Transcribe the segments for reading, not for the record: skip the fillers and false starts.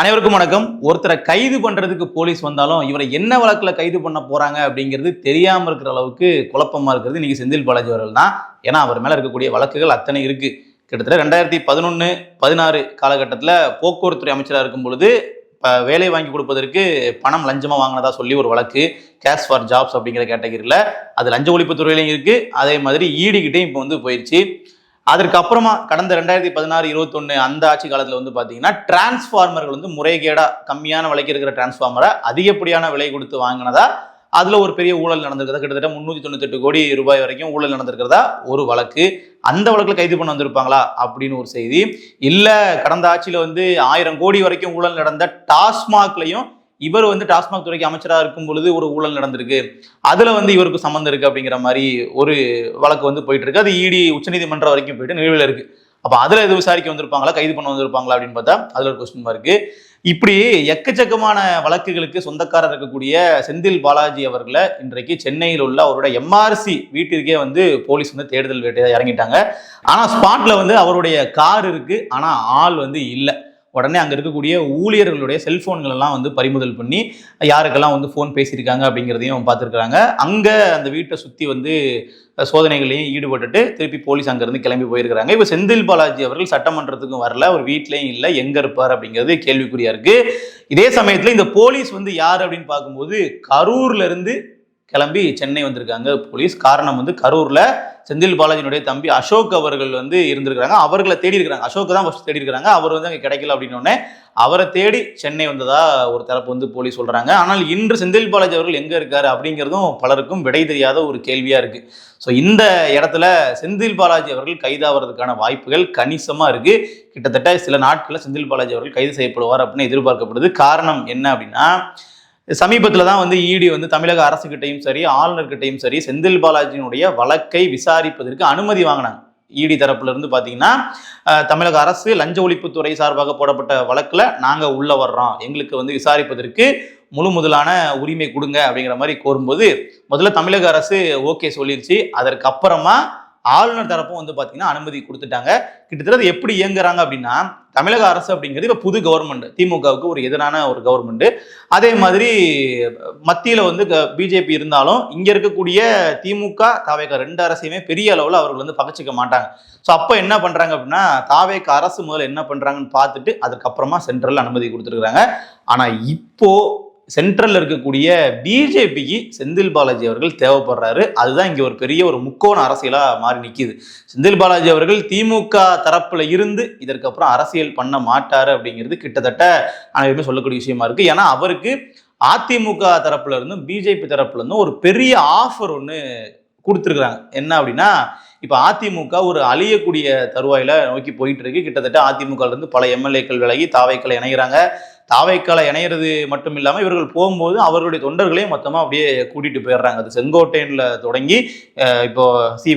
அனைவருக்கும் வணக்கம். ஒருத்தரை கைது பண்றதுக்கு போலீஸ் வந்தாலும் இவரை என்ன வழக்குல கைது பண்ண போறாங்க அப்படிங்கிறது தெரியாம இருக்கிற அளவுக்கு குழப்பமா இருக்கிறது இன்னைக்கு செந்தில் பாலாஜி அவர்கள் தான். ஏன்னா அவர் மேல இருக்கக்கூடிய வழக்குகள் அத்தனை இருக்கு. கிட்டத்தட்ட 2011-16 காலகட்டத்தில் போக்குவரத்துறை அமைச்சராக இருக்கும் பொழுது வேலை வாங்கி கொடுப்பதற்கு பணம் லஞ்சமா வாங்கினதா சொல்லி ஒரு வழக்கு, கேஷ் ஃபார் ஜாப்ஸ் அப்படிங்கிற கேட்டகரியில் அது லஞ்ச ஒழிப்புத்துறையிலையும் இருக்கு. அதே மாதிரி ஈடிக்கிட்டையும் இப்போ போயிடுச்சு. அதற்கு அப்புறமா கடந்த 2016-21 அந்த ஆட்சி காலத்தில் பார்த்தீங்கன்னா டிரான்ஸ்ஃபார்மர்கள் முறைகேடா கம்மியான விலைக்கு இருக்கிற டிரான்ஸ்ஃபார்மரை அதிகப்படியான விலை கொடுத்து வாங்கினதா அதுல ஒரு பெரிய ஊழல் நடந்திருக்கிறதா, கிட்டத்தட்ட 398 கோடி ரூபாய் வரைக்கும் ஊழல் நடந்திருக்கிறதா ஒரு வழக்கு. அந்த வழக்குல கைது பண்ண வந்திருப்பாங்களா அப்படின்னு ஒரு செய்தி. இல்ல கடந்த ஆட்சியில 1000 கோடி வரைக்கும் ஊழல் நடந்த டாஸ்மாக்லையும் இவர் டாஸ்மாக் துறைக்கு அமைச்சராக இருக்கும் பொழுது ஒரு ஊழல் நடந்திருக்கு, அதுல இவருக்கு சம்மந்தம் இருக்கு அப்படிங்கிற மாதிரி ஒரு வழக்கு போயிட்டு இருக்கு. அது இடி உச்சநீதிமன்றம் வரைக்கும் போயிட்டு நிலுவையில் இருக்கு. அப்ப அதுல எது விசாரிக்க வந்திருப்பாங்களா, கைது பண்ண வந்திருப்பாங்களா அப்படின்னு பார்த்தா அதுல ஒரு கொஸ்டின் மார்க்கு. இப்படி எக்கச்சக்கமான வழக்குகளுக்கு சொந்தக்காரர் இருக்கக்கூடிய செந்தில் பாலாஜி அவர்களை இன்றைக்கு சென்னையில் உள்ள அவருடைய எம்ஆர்சி வீட்டிற்கே போலீஸ் தேடுதல் வேட்டையா இறங்கிட்டாங்க. ஆனா ஸ்பாட்ல அவருடைய கார் இருக்கு, ஆனா ஆள் இல்லை. உடனே அங்கே இருக்கக்கூடிய ஊழியர்களுடைய செல்போன்கள் எல்லாம் பறிமுதல் பண்ணி யாருக்கெல்லாம் ஃபோன் பேசியிருக்காங்க அப்படிங்கிறதையும் பார்த்துருக்குறாங்க. அங்கே அந்த வீட்டை சுற்றி சோதனைகளையும் ஈடுபட்டுட்டு திருப்பி போலீஸ் அங்கேருந்து கிளம்பி போயிருக்கிறாங்க. இப்போ செந்தில் பாலாஜி அவர்கள் சட்டமன்றத்துக்கும் வரல, ஒரு வீட்லேயும் இல்லை, எங்கே இருப்பார் அப்படிங்கிறது கேள்விக்குறியா இருக்கு. இதே சமயத்தில் இந்த போலீஸ் யார் அப்படின்னு பார்க்கும்போது கரூர்ல இருந்து கிளம்பி சென்னை வந்திருக்காங்க போலீஸ். காரணம் கரூர்ல செந்தில் பாலாஜியினுடைய தம்பி அசோக் அவர்கள் இருந்திருக்கிறாங்க. அவர்களை தேடி இருக்கிறாங்க. அசோக் தான் ஃபர்ஸ்ட் தேடி இருக்கிறாங்க. அவர் அங்கே கிடைக்கல அப்படின்னோடனே அவரை தேடி சென்னை வந்ததா ஒரு தரப்பு போலீஸ் சொல்றாங்க. ஆனால் இன்று செந்தில் பாலாஜி அவர்கள் எங்க இருக்காரு அப்படிங்கிறதும் பலருக்கும் விடை தெரியாத ஒரு கேள்வியா இருக்கு. ஸோ இந்த இடத்துல செந்தில் பாலாஜி அவர்கள் கைதாவதுக்கான வாய்ப்புகள் கணிசமா இருக்கு. கிட்டத்தட்ட சில நாட்களில் செந்தில் பாலாஜி அவர்கள் கைது செய்யப்படுவார் அப்படின்னு எதிர்பார்க்கப்படுது. காரணம் என்ன அப்படின்னா, சமீபத்தில் தான் இடி தமிழக அரசுகிட்டையும் சரி ஆளுநர்கிட்டையும் சரி செந்தில் பாலாஜியினுடைய வழக்கை விசாரிப்பதற்கு அனுமதி வாங்கினாங்க. இடி தரப்புல இருந்து பாத்தீங்கன்னா தமிழக அரசு லஞ்ச ஒழிப்புத்துறை சார்பாக போடப்பட்ட வழக்குல நாங்க உள்ள வர்றோம், எங்களுக்கு விசாரிப்பதற்கு முதலான உரிமை கொடுங்க அப்படிங்கிற மாதிரி கோரும்போது முதல்ல தமிழக அரசு ஓகே சொல்லிருச்சு. அதற்கு அப்புறமா ஆளுநர் தரப்பும் பாத்தீங்கன்னா அனுமதி கொடுத்துட்டாங்க. கிட்டத்தட்ட எப்படி இயங்குறாங்க அப்படின்னா, தமிழக அரசு அப்படிங்கிறது இப்ப புது கவர்மெண்ட், திமுகவுக்கு ஒரு எதிரான ஒரு கவர்மெண்ட். அதே மாதிரி மத்தியில பிஜேபி இருந்தாலும் இங்க இருக்கக்கூடிய திமுக தாவேக ரெண்டு அரசையுமே பெரிய அளவுல அவர்கள் பகச்சிக்க மாட்டாங்க. ஸோ அப்போ என்ன பண்றாங்க அப்படின்னா, தாவேக அரசு முதல்ல என்ன பண்றாங்கன்னு பார்த்துட்டு அதுக்கப்புறமா சென்ட்ரல் அனுமதி கொடுத்துருக்காங்க. ஆனா இப்போ சென்ட்ரல்ல இருக்கக்கூடிய பிஜேபிக்கு செந்தில் பாலாஜி அவர்கள் தேவைப்படுறாரு. அதுதான் இங்க ஒரு பெரிய ஒரு முக்கோண அரசியலா மாறி நிக்குது. செந்தில் பாலாஜி அவர்கள் திமுக தரப்புல இருந்து இதற்கு அப்புறம் அரசியல் பண்ண மாட்டாரு அப்படிங்கிறது கிட்டத்தட்ட அனைவருமே சொல்லக்கூடிய விஷயமா இருக்கு. ஏன்னா அவருக்கு அதிமுக தரப்புல இருந்தும் பிஜேபி தரப்புல இருந்தும் ஒரு பெரிய ஆஃபர் ஒன்று கொடுத்துருக்குறாங்க. என்ன அப்படின்னா, இப்ப அதிமுக ஒரு அழியக்கூடிய தருவாயில நோக்கி போயிட்டு இருக்கு. கிட்டத்தட்ட அதிமுக இருந்து பல எம்எல்ஏக்கள் விலகி தாவைக்களை இணைகிறாங்க. தாவைக்களை இணையிறது மட்டும் இல்லாம இவர்கள் போகும்போது அவர்களுடைய தொண்டர்களையும் மொத்தமா அப்படியே கூட்டிட்டு போயிடுறாங்க. அது செங்கோட்டையன்ல தொடங்கி இப்போ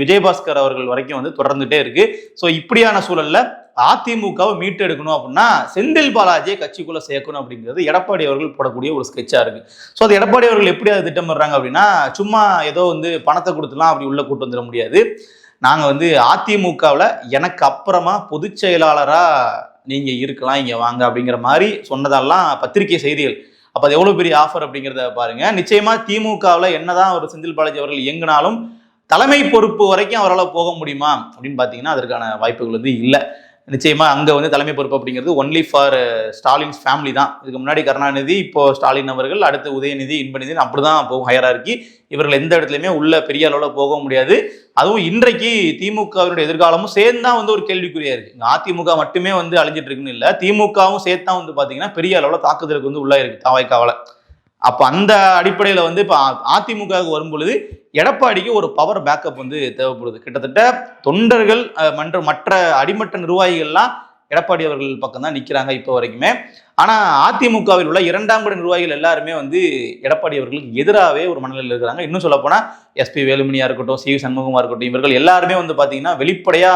விஜயபாஸ்கர் அவர்கள் வரைக்கும் தொடர்ந்துட்டே இருக்கு. ஸோ இப்படியான சூழல்ல அதிமுகவை மீட்டெடுக்கணும் அப்படின்னா செந்தில் பாலாஜியை கட்சிக்குள்ள சேர்க்கணும் அப்படிங்கிறது எடப்பாடி அவர்கள் போடக்கூடிய ஒரு ஸ்கெட்சா இருக்கு. ஸோ அது எடப்பாடி அவர்கள் எப்படி அதை திட்டமிடுறாங்க அப்படின்னா, சும்மா ஏதோ பணத்தை கொடுத்துலாம் அப்படி உள்ள கூட்டு வந்துட முடியாது. நாங்க அதிமுகவில் எனக்கு அப்புறமா பொதுச் செயலாளரா நீங்க இருக்கலாம், இங்க வாங்க அப்படிங்கிற மாதிரி சொன்னதெல்லாம் பத்திரிகை செய்திகள். அப்ப அது எவ்வளவு பெரிய ஆஃபர் அப்படிங்கிறத பாருங்க. நிச்சயமா திமுகவில் என்னதான் ஒரு செந்தில் பாலாஜி அவர்கள் இயங்கினாலும் தலைமை பொறுப்பு வரைக்கும் அவரால் போக முடியுமா அப்படின்னு பாத்தீங்கன்னா அதற்கான வாய்ப்புகள் இல்லை. நிச்சயமா அங்க தலைமை பொறுப்பு அப்படிங்கிறது ஒன்லி ஃபார் ஸ்டாலின்ஸ் ஃபேமிலி தான். இதுக்கு முன்னாடி கருணாநிதி, இப்போ ஸ்டாலின் அவர்கள், அடுத்து உதயநிதி, இன்பநிதி, அப்படிதான் போகும் ஹையரார்கி. இவர்கள் எந்த இடத்துலையுமே உள்ள பெரிய அளவில் போக முடியாது. அதுவும் இன்றைக்கு திமுகவினுடைய எதிர்காலமும் சேர்ந்தா ஒரு கேள்விக்குறியா இருக்கு. அதிமுக மட்டுமே அழிஞ்சிட்டு இருக்குன்னு இல்லை, திமுகவும் சேர்த்தா பாத்தீங்கன்னா பெரிய அளவில் தாக்குதலுக்கு உள்ளாயிருக்கு தாவைக்காவல. அப்ப அந்த அடிப்படையில இப்ப அதிமுகவுக்கு வரும் பொழுது எடப்பாடிக்கு ஒரு பவர் பேக்கப் தேவைப்படுது. கிட்டத்தட்ட தொண்டர்கள் மற்ற அடிமட்ட நிர்வாகிகள்லாம் எடப்பாடி அவர்கள் பக்கம் தான் நிக்கிறாங்க இப்போ வரைக்குமே. ஆனா அதிமுகவில் உள்ள இரண்டாம் கட நிர்வாகிகள் எல்லாருமே எடப்பாடி அவர்களுக்கு எதிராகவே ஒரு மனநிலையில் இருக்கிறாங்க. இன்னும் சொல்ல போனா எஸ்பி வேலுமணியா இருக்கட்டும், சி சண்முகமா இருக்கட்டும், இவர்கள் எல்லாருமே பாத்தீங்கன்னா வெளிப்படையா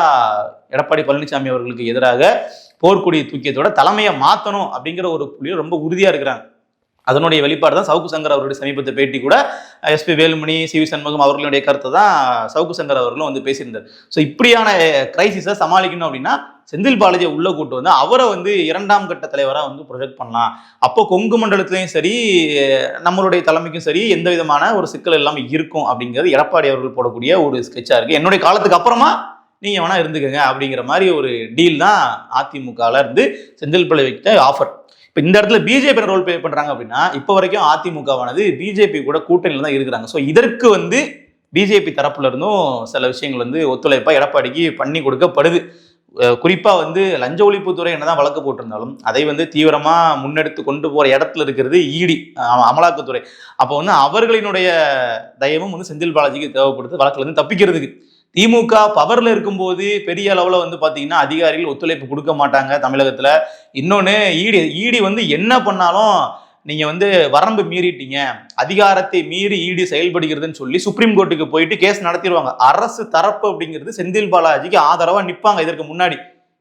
எடப்பாடி பழனிசாமி அவர்களுக்கு எதிராக போர்க்குடி தூக்கியத்தோட தலைமையை மாத்தணும் அப்படிங்கிற ஒரு புள்ளியில் ரொம்ப உறுதியா இருக்கிறாங்க. அதனுடைய வெளிப்பாடு தான் சவுக்கு சங்கர் அவருடைய சமீபத்தை பேட்டி கூட எஸ்பி வேலுமணி, சி சண்முகம் அவர்களுடைய கருத்தை தான் சவுக்கு சங்கர் அவர்களும் பேசியிருந்தார். ஸோ இப்படியான கிரைசிஸை சமாளிக்கணும் அப்படின்னா செந்தில் பாலாஜியை உள்ள கூட்டு வந்து அவரை வந்து 2ஆம் கட்ட தலைவராக வந்து ப்ரொஜெக்ட் பண்ணலாம். அப்போ கொங்கு மண்டலத்திலையும் சரி நம்மளுடைய தலைமைக்கும் சரி எந்த விதமான ஒரு சிக்கல் இல்லாமல் இருக்கும் அப்படிங்கிறது எடப்பாடி அவர்கள் போடக்கூடிய ஒரு ஸ்கெட்சா இருக்கு. என்னுடைய காலத்துக்கு அப்புறமா நீங்க வேணா இருந்துக்கங்க அப்படிங்கிற மாதிரி ஒரு டீல் தான் அதிமுகல இருந்து செந்தில் பாலாஜிக்கு ஆஃபர். இப்போ இந்த இடத்துல பிஜேபி ரோல் பிளே பண்றாங்க அப்படின்னா இப்போ வரைக்கும் அதிமுகவானது பிஜேபி கூட கூட்டணியில் தான் இருக்கிறாங்க. ஸோ இதற்கு வந்து பிஜேபி தரப்புல இருந்தும் சில விஷயங்கள் வந்து ஒத்துழைப்பா எடப்பாடிக்கு பண்ணி கொடுக்கப்படுது. குறிப்பா வந்து லஞ்ச ஒழிப்புத்துறை என்னதான் வழக்கு போட்டிருந்தாலும் அதை வந்து தீவிரமா முன்னெடுத்து கொண்டு போற இடத்துல இருக்கிறது இடி அமலாக்கத்துறை. அப்போ வந்து அவர்களினுடைய தயவும் வந்து செந்தில் பாலாஜிக்கு தேவைப்படுது வழக்குல இருந்து தப்பிக்கிறதுக்கு. திமுக பவர்ல இருக்கும்போது பெரிய அளவுல வந்து பாத்தீங்கன்னா அதிகாரிகள் ஒத்துழைப்பு கொடுக்க மாட்டாங்க தமிழகத்துல. இன்னொன்னு ஈடி வந்து என்ன பண்ணாலும் நீங்க வந்து வரம்பு மீறிட்டீங்க, அதிகாரத்தை மீறி ஈடி செயல்படுகிறதுன்னு சொல்லி சுப்ரீம் கோர்ட்டுக்கு போயிட்டு கேஸ் நடத்திடுவாங்க. அரசு தரப்பு அப்படிங்கிறது செந்தில் பாலாஜிக்கு ஆதரவா நிப்பாங்க. இதற்கு முன்னாடி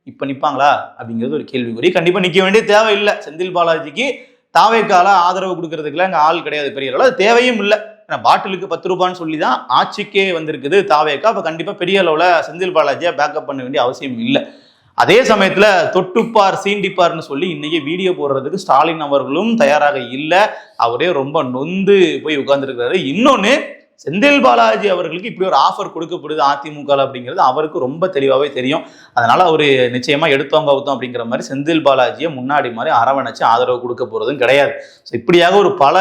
இப்ப நிப்பாங்களா அப்படிங்கிறது ஒரு கேள்விக்குறி. கண்டிப்பா நிக்க வேண்டிய தேவை இல்லை. செந்தில் பாலாஜிக்கு தாவேக்கால ஆதரவு கொடுக்கறதுக்குலாம் அங்க ஆள் கிடையாது பெரிய அளவு, அது தேவையும் இல்லை. பாட்டிலுக்கு 10 ரூபான்னு சொல்லி தான் ஆட்சிக்கே வந்திருக்குது தாவேக்கா. அப்ப கண்டிப்பா பெரிய அளவுல செந்தில் பாலாஜியா பேக்கப் பண்ண வேண்டிய அவசியம் இல்லை. அதே சமயத்துல தொட்டுப்பார் சீண்டிப்பார்னு சொல்லி இன்னைக்கு வீடியோ போடுறதுக்கு ஸ்டாலின் அவர்களும் தயாராக இல்லை. அவரே ரொம்ப நொந்து போய் உட்கார்ந்துருக்காரு. இன்னொன்னு செந்தில் பாலாஜி அவர்களுக்கு இப்படி ஒரு ஆஃபர் கொடுக்கப்படுது அதிமுக அப்படிங்கிறது அவருக்கு ரொம்ப தெளிவாகவே தெரியும். அதனால அவரு நிச்சயமா எடுத்தவங்க அவுத்தோம் அப்படிங்கிற மாதிரி செந்தில் பாலாஜியை முன்னாடி மாதிரி அரவணைச்சு ஆதரவு கொடுக்க போறதும் கிடையாது. ஸோ இப்படியாக ஒரு பல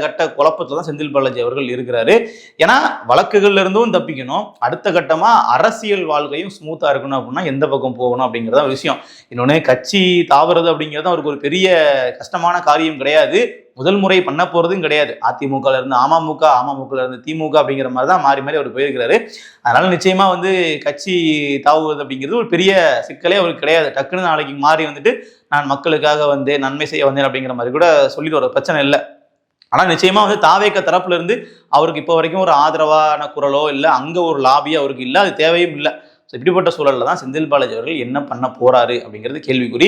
கட்ட குழப்பத்துல தான் செந்தில் பாலாஜி அவர்கள் இருக்கிறாரு. ஏன்னா வழக்குகள்ல இருந்தும் தப்பிக்கணும், அடுத்த கட்டமா அரசியல் வாழ்க்கையும் ஸ்மூத்தா இருக்கணும் அப்படின்னா எந்த பக்கம் போகணும் அப்படிங்கிறத விஷயம். இன்னொன்னு கட்சி தாவறது அப்படிங்கிறது அவருக்கு ஒரு பெரிய கஷ்டமான காரியம் கிடையாது. முதல் முறை பண்ண போறதும் கிடையாது. அதிமுகல இருந்து அமமுக, அமமுகல இருந்து திமுக அப்படிங்கிற மாதிரி தான் மாறி மாறி அவர் போயிருக்கிறாரு. அதனால நிச்சயமா வந்து கட்சி தாவுவது அப்படிங்கிறது ஒரு பெரிய சிக்கலே அவருக்கு கிடையாது. டக்குன்னு நாளைக்கு மாறி வந்துட்டு நான் மக்களுக்காக வந்தேன், நன்மை செய்ய வந்தேன் அப்படிங்கிற மாதிரி கூட சொல்லிட்டு வர பிரச்சனை இல்லை. ஆனா நிச்சயமா வந்து தாவேக்க தரப்புல இருந்து அவருக்கு இப்போ வரைக்கும் ஒரு ஆதரவான குரலோ இல்லை, அங்க ஒரு லாபியோ அவருக்கு இல்லை, அது தேவையும் இல்லை. இப்படிப்பட்ட சூழல்ல தான் செந்தில் பாலாஜி அவர்கள் என்ன பண்ண போறாரு அப்படிங்கிறது கேள்விக்குறி.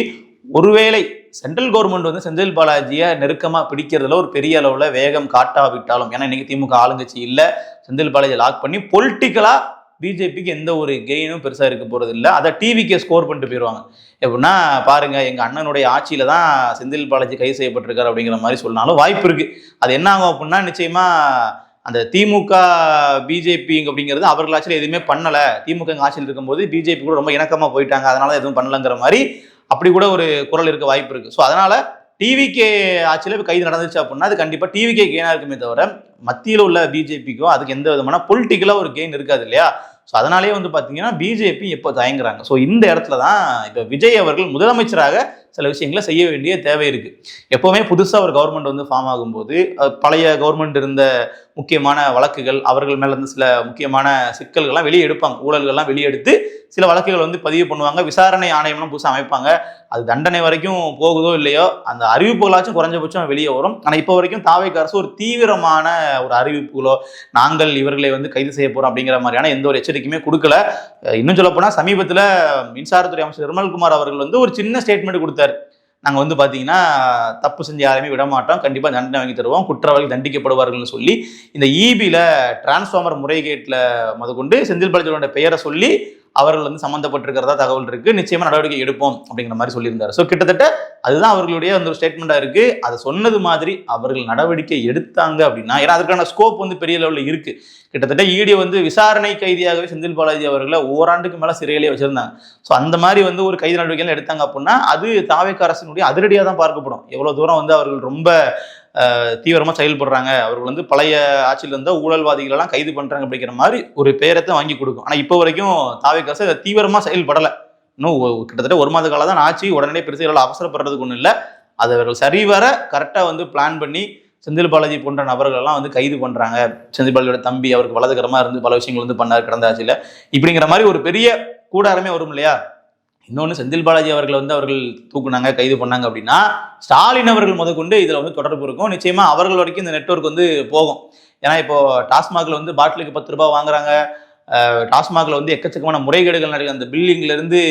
ஒருவேளை சென்ட்ரல் கவர்மெண்ட் வந்து செந்தில் பாலாஜியை நெருக்கமா பிடிக்கிறதுல ஒரு பெரிய அளவுல வேகம் காட்டாவிட்டாலும், ஏன்னா இன்னைக்கு திமுக ஆளுங்கட்சி இல்லை, செந்தில் பாலாஜி லாக் பண்ணி பொலிட்டிக்கலா பிஜேபிக்கு எந்த ஒரு கெயினும் பெருசா இருக்க போறது இல்லை. அதை டிவிக்கே ஸ்கோர் பண்ணிட்டு போயிடுவாங்க. எப்படின்னா பாருங்க எங்க அண்ணனுடைய ஆட்சியில தான் செந்தில் பாலாஜி கைது செய்யப்பட்டிருக்காரு அப்படிங்கிற மாதிரி சொன்னாலும் வாய்ப்பு இருக்கு. அது என்ன ஆகும் அப்படின்னா நிச்சயமா அந்த திமுக பிஜேபி அப்படிங்கிறது அவர்கள் ஆட்சியில் எதுவுமே பண்ணல, திமுக ஆட்சியில் இருக்கும்போது பிஜேபி கூட ரொம்ப இணக்கமா போயிட்டாங்க, அதனால எதுவும் பண்ணலங்கிற மாதிரி அப்படி கூட ஒரு குரல் இருக்க வாய்ப்பு இருக்கு. ஸோ அதனால டிவிகே ஆட்சியில் கைது நடந்துச்சு அப்படின்னா அது கண்டிப்பா டிவிகே கெயினா இருக்குமே தவிர மத்தியில் உள்ள பிஜேபிக்கோ அதுக்கு எந்த விதமான பொலிட்டிக்கலா ஒரு கெயின் இருக்காது இல்லையா. ஸோ அதனாலேயே வந்து பார்த்தீங்கன்னா பிஜேபி எப்போ தயங்குறாங்க. ஸோ இந்த இடத்துல தான் இப்போ விஜய் அவர்கள் முதலமைச்சராக சில விஷயங்களை செய்ய வேண்டிய தேவை இருக்கு. எப்பவுமே புதுசாக ஒரு கவர்மெண்ட் வந்து ஃபார்ம் ஆகும்போது பழைய கவர்மெண்ட் இருந்த முக்கியமான வழக்குகள், அவர்கள் மேல இருந்து சில முக்கியமான சிக்கல்கள்லாம் வெளியே எடுப்பாங்க, ஊழல்கள்லாம் வெளியெடுத்து சில வழக்குகள் வந்து பதிவு பண்ணுவாங்க, விசாரணை ஆணையம்லாம் புதுசாக அமைப்பாங்க. அது தண்டனை வரைக்கும் போகுதோ இல்லையோ அந்த அறிவிப்புகளாச்சும் குறைஞ்சபட்சம் வெளியே வரும். ஆனால் இப்போ வரைக்கும் தாவேக்கா அரசு ஒரு தீவிரமான ஒரு அறிவிப்புகளோ நாங்கள் இவர்களை வந்து கைது செய்ய போறோம் அப்படிங்கிற மாதிரியான எந்த ஒரு எச்சரிக்கையுமே கொடுக்கல. இன்னும் சொல்ல போனா சமீபத்தில் மின்சாரத்துறை அமைச்சர் நிர்மல்குமார் அவர்கள் வந்து ஒரு சின்ன ஸ்டேட்மெண்ட் கொடுத்தாரு. நாங்கள் வந்து பார்த்தீங்கன்னா தப்பு செஞ்ச யாரையுமே விட மாட்டோம், கண்டிப்பாக தண்டனை வாங்கி தருவோம், குற்றவாளிகள் தண்டிக்கப்படுவார்கள்னு சொல்லி இந்த இபியில் டிரான்ஸ்ஃபார்மர் முறைகேட்டில் முதற்கொண்டு செந்தில் பாலாஜியோட பெயரை சொல்லி அவர்கள் வந்து சம்மந்தப்பட்டிருக்கிறதா தகவல் இருக்கு, நிச்சயமா நடவடிக்கை எடுப்போம் அப்படிங்கிற மாதிரி சொல்லியிருந்தாரு. ஸோ கிட்டத்தட்ட அதுதான் அவர்களுடைய அந்த ஒரு ஸ்டேட்மெண்டா இருக்கு. அதை சொன்னது மாதிரி அவர்கள் நடவடிக்கை எடுத்தாங்க அப்படின்னா, ஏன்னா அதுக்கான ஸ்கோப் வந்து பெரிய லெவலில் இருக்கு. கிட்டத்தட்ட இடி வந்து விசாரணை கைதியாகவே செந்தில் பாலாஜி அவர்களை ஓராண்டுக்கு மேல சிறையிலே வச்சிருந்தாங்க. ஸோ அந்த மாதிரி வந்து ஒரு கைது நடவடிக்கைகள் எடுத்தாங்க அப்படின்னா அது தாவேக்கா அரசினுடைய அதிரடியாக தான் பார்க்கப்படும். எவ்வளவு தூரம் வந்து அவர்கள் ரொம்ப தீவிரமா செயல்படுறாங்க, அவர்கள் வந்து பழைய ஆட்சியில் இருந்த ஊழல்வாதிகள் எல்லாம் கைது பண்றாங்க அப்படிங்கிற மாதிரி ஒரு பேரத்தை வாங்கி கொடுக்கும். ஆனா இப்போ வரைக்கும் தாவேக்கா அரசு தீவிரமா செயல்படலை. இன்னும் கிட்டத்தட்ட 1 மாத காலம் தான் ஆட்சி, உடனே பெருசாக அவசரப்படுறதுக்கு ஒன்றும் இல்லை. அதை அவர்கள் சரிவர கரெக்டாக வந்து பிளான் பண்ணி செந்தில் பாலாஜி போன்ற நபர்கள் எல்லாம் வந்து கைது பண்றாங்க. செந்தில் பாலாஜியோட தம்பி அவருக்கு வலதுகரமா இருந்து பல விஷயங்கள் வந்து பண்ணார் கடந்த ஆட்சியில, இப்படிங்கிற மாதிரி ஒரு பெரிய கூடாரமே வரும் இல்லையா. இன்னொன்று செந்தில் பாலாஜி அவர்களை வந்து அவர்கள் தூக்குனாங்க, கைது பண்ணாங்க அப்படின்னா ஸ்டாலின் அவர்கள் முதற்கொண்டு இதுல வந்து தொடர்பு இருக்கும். நிச்சயமா அவர்கள் வரைக்கும் இந்த நெட்வொர்க் வந்து போகும். ஏன்னா இப்போ டாஸ்மாக்ல வந்து பாட்டிலுக்கு 10 ரூபாய் வாங்குறாங்க, டாஸ்மாக்ல வந்து எக்கச்சக்கமான முறைகேடுகள் நடக்குது. அந்த பில்லிங்ல இருந்து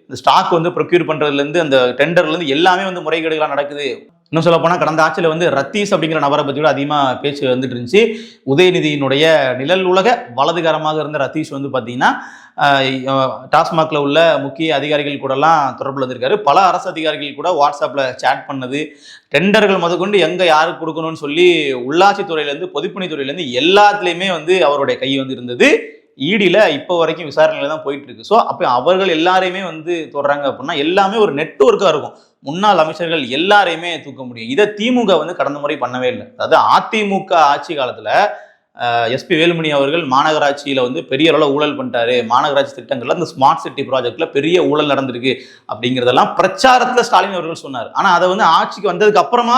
இந்த ஸ்டாக் வந்து ப்ரொக்யூர் பண்றதுல இருந்து அந்த டெண்டர்ல இருந்து எல்லாமே வந்து முறைகேடுகளா நடக்குது. இன்னும் சொல்ல போனா கடந்த ஆட்சியில் வந்து ரத்தீஸ் அப்படிங்கிற நபரை பற்றி கூட அதிகமாக பேச்சு வந்துட்டு இருந்துச்சு. உதயநிதியினுடைய நிழல் உலக வலதுகரமாக இருந்த ரத்தீஷ் வந்து பார்த்தீங்கன்னா டாஸ்மாக்ல உள்ள முக்கிய அதிகாரிகள் கூடலாம் தொடர்பில் வந்திருக்காரு. பல அரசு அதிகாரிகள் கூட வாட்ஸ்அப்பில் சேட் பண்ணது, டெண்டர்கள் முதற்கொண்டு எங்கே யாருக்கு கொடுக்கணும்னு சொல்லி உள்ளாட்சித்துறையிலேருந்து பொதுப்பணித்துறையிலேருந்து எல்லாத்துலேயுமே வந்து அவருடைய கை வந்து இருந்தது. ஈடியில் இப்போ வரைக்கும் விசாரணையில தான் போயிட்டு இருக்கு. ஸோ அப்போ அவர்கள் எல்லாரையுமே வந்து தொடர்றாங்க அப்படின்னா எல்லாமே ஒரு நெட்வொர்க்காக இருக்கும். முன்னாள் அமைச்சர்கள் எல்லாரையுமே தூக்க முடியும். இதை திமுக வந்து கடந்த முறை பண்ணவே இல்லை. அதாவது அதிமுக ஆட்சி காலத்தில் எஸ்பி வேலுமணி அவர்கள் மாநகராட்சியில் வந்து பெரிய அளவில் ஊழல் பண்ணிட்டாரு, மாநகராட்சி திட்டங்கள்ல இந்த ஸ்மார்ட் சிட்டி ப்ராஜெக்ட்ல பெரிய ஊழல் நடந்திருக்கு அப்படிங்கிறதெல்லாம் பிரச்சாரத்தில் ஸ்டாலின் அவர்கள் சொன்னார். ஆனால் அதை வந்து ஆட்சிக்கு வந்ததுக்கு அப்புறமா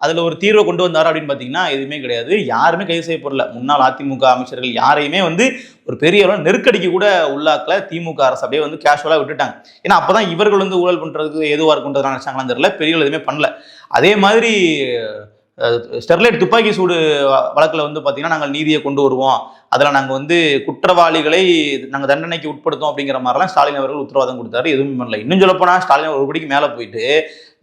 அதில் ஒரு தீர்வை கொண்டு வந்தார் அப்படின்னு பார்த்தீங்கன்னா எதுவுமே கிடையாது. யாருமே கைது செய்யப்படல. முன்னாள் அதிமுக அமைச்சர்கள் யாரையுமே வந்து ஒரு பெரிய அளவு நெருக்கடிக்கு கூட உள்ளாக்கல. திமுக அரசு அப்படியே வந்து கேஷுவலாக விட்டுட்டாங்க. ஏன்னா அப்போதான் இவர்கள் வந்து ஊழல் பண்ணுறதுக்கு எதுவாக இருக்குன்றதுலாம் நினைச்சாங்களான்னு தெரியல. பெரிய எதுவுமே பண்ணல. அதே மாதிரி ஸ்டெர்லைட் துப்பாக்கி சூடு வழக்கில் வந்து பார்த்தீங்கன்னா நாங்கள் நீதியை கொண்டு வருவோம், அதில் நாங்கள் வந்து குற்றவாளிகளை நாங்கள் தண்டனைக்கு உட்படுத்தோம் அப்படிங்கிற மாதிரிலாம் ஸ்டாலின் அவர்கள் உத்தரவாதம் கொடுத்தாரு. எதுவுமே பண்ணல. இன்னும் சொல்லப்போனால் ஸ்டாலின் ஒரு படிக்கு மேலே போயிட்டு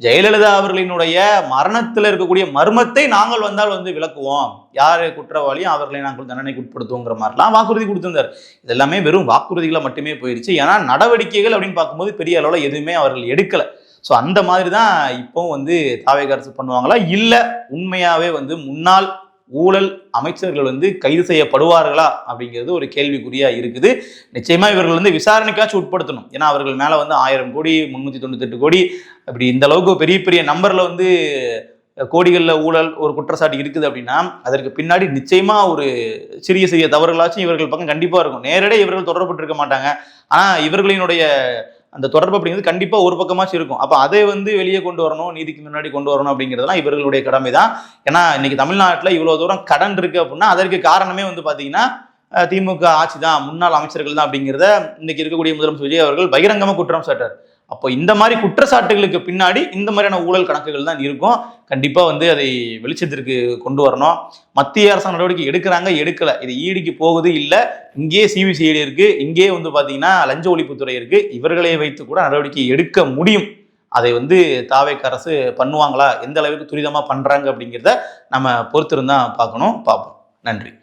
ஜெயலலிதா அவர்களினுடைய மரணத்தில் இருக்கக்கூடிய மர்மத்தை நாங்கள் வந்தால் வந்து விளக்குவோம், யார் குற்றவாளியும் அவர்களை நாங்கள் தண்டனைக்கு உட்படுத்துவோங்கிற மாதிரிலாம் வாக்குறுதி கொடுத்திருந்தார். இதெல்லாமே வெறும் வாக்குறுதிகளை மட்டுமே போயிடுச்சு. ஏன்னா நடவடிக்கைகள் அப்படின்னு பார்க்கும்போது பெரிய அளவில் எதுவுமே அவர்கள் எடுக்கலை. ஸோ அந்த மாதிரி தான் இப்போவும் வந்து தாவேக அரசு பண்ணுவாங்களா, இல்லை உண்மையாகவே வந்து முன்னாள் ஊழல் அமைச்சர்கள் வந்து கைது செய்யப்படுவார்களா அப்படிங்கிறது ஒரு கேள்விக்குறியா இருக்குது. நிச்சயமா இவர்கள் வந்து விசாரணைக்காச்சும் உட்படுத்தணும். ஏன்னா அவர்கள் மேல வந்து 1000 கோடி 398 கோடி அப்படி இந்த அளவுக்கு பெரிய பெரிய நம்பர்ல வந்து கோடிகளில் ஊழல் ஒரு குற்றச்சாட்டு இருக்குது அப்படின்னா அதற்கு பின்னாடி நிச்சயமா ஒரு சிறிய சிறிய தவறுகளாச்சும் இவர்கள் பக்கம் கண்டிப்பா இருக்கும். நேரடியாக இவர்கள் தொடர்பட்டு இருக்க மாட்டாங்க. ஆனா இவர்களினுடைய அந்த தொடர்பு அப்படிங்கிறது கண்டிப்பா ஒரு பக்கமாச்சும் இருக்கும். அப்ப அதை வந்து வெளியே கொண்டு வரணும், நீதிக்கு முன்னாடி கொண்டு வரணும் அப்படிங்கிறதுலாம் இவர்களுடைய கடமை தான். ஏன்னா இன்னைக்கு தமிழ்நாட்டில் இவ்வளவு தூரம் கடன் இருக்கு அப்படின்னா அதற்கு காரணமே வந்து பாத்தீங்கன்னா திமுக ஆட்சி தான், முன்னாள் அமைச்சர்கள் தான் அப்படிங்கிறத இன்னைக்கு இருக்கக்கூடிய முதலமைச்சர் விஜய் அவர்கள் பகிரங்கமா குற்றம் சாட்டார். அப்போ இந்த மாதிரி குற்றச்சாட்டுகளுக்கு பின்னாடி இந்த மாதிரியான ஊழல் கணக்குகள் தான் இருக்கும். கண்டிப்பா வந்து அதை வெளிச்சத்திற்கு கொண்டு வரணும். மத்திய அரசாங்க நடவடிக்கை எடுக்கிறாங்க, எடுக்கல, இது ஈடிக்கு போகுது இல்லை, இங்கேயே சிபிசிஐடி இருக்கு, இங்கேயே வந்து பாத்தீங்கன்னா லஞ்ச ஒழிப்புத்துறை இருக்கு, இவர்களை வைத்து கூட நடவடிக்கை எடுக்க முடியும். அதை வந்து தாவேக அரசு பண்ணுவாங்களா, எந்த அளவுக்கு துரிதமா பண்றாங்க அப்படிங்கிறத நம்ம பொறுத்திருந்தா பார்ப்போம். நன்றி.